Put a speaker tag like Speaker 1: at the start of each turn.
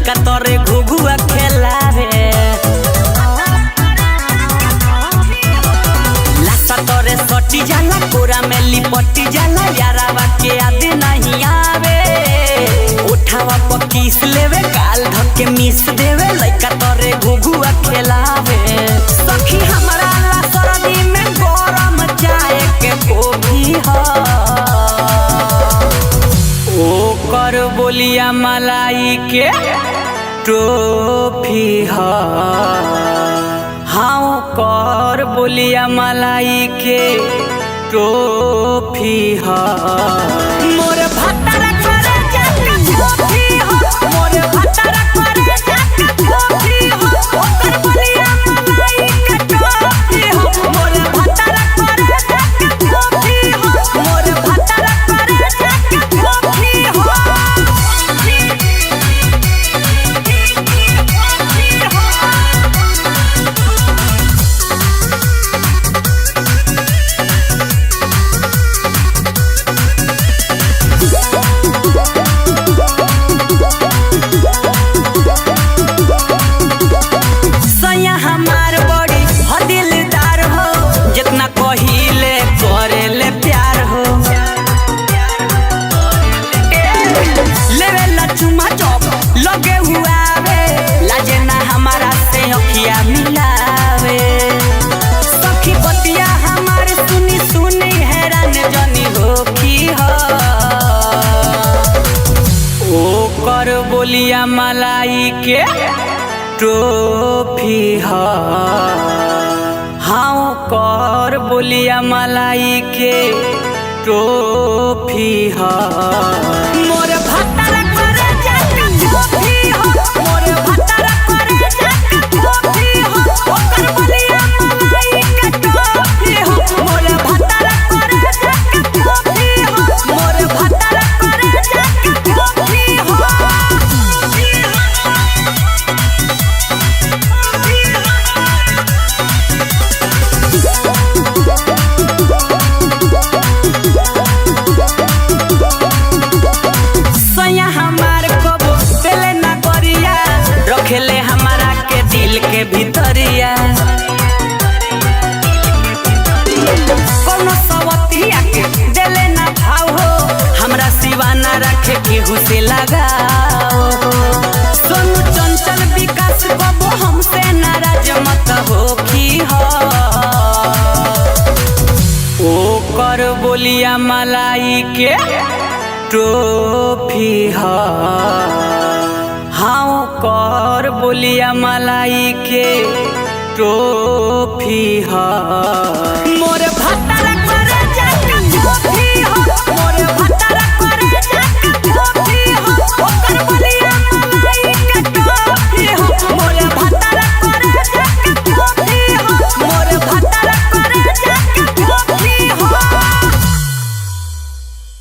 Speaker 1: लइका तोरे घुघुआ खेलावे। लासा तोरे सटी जाला कोरा में लिपटी जाला यारावा के याद नहीं आवे। उठावा पर किस लेवे गाल धके मिस देवे लइका तोरे घुघुआ खेलावे। सखी हमरा ला सरदी में गरम चाय के कोभी ह ओकर बोलिया मलाई के टोफी ह। हाँ ओकर बोलिया मलाई के टोफी ह। मोर भत्तर करे जाके टोफी ह। मोर भत्तर करे जाके टोफी ह। ओकर बोलिया मलाई के टोफी ह। मोर भत्तर करे जाके टोफी ह। मोर भत्तर करे जाके टोफी ह। सैया हमार बड़ी हो दिलदार हो जितना कहिले करेले प्यार हो। लेवे ला चुमा चौक लगे हुआ वे लाजे ना हमारा से अखिया मिलावे। सखी बतिया हमार सुनी सुनी हैरान जनी हो की हो। ओकर बोलिया मलाई के टोफी ह। हाँ ओकर बोलिया मलाई के टोफी ह। मोर भत्तर करे जाके टोफी ह। मोर भत्तर करे जाके टोफी ह। ओकर बोलिया मलाई के टोफी ह। मोर भत्तर करे जाके टोफी ह। मोर भत्तर करे जाके टोफी ह। सैया हमार कबो पेले ना करिया रखेले हमारा के दिल के भीतरिया। कोनो सवतिया के देले ना भाव हो हमरा सिवा ना रखे केहू से लगाओ। सोनू चंचल विकास कबो हमसे नाराज मत होखी हो। ओकर बोलिया मलाई के टोफी ह। हाँ ओकर बोलिया मलाई के टोफी ह।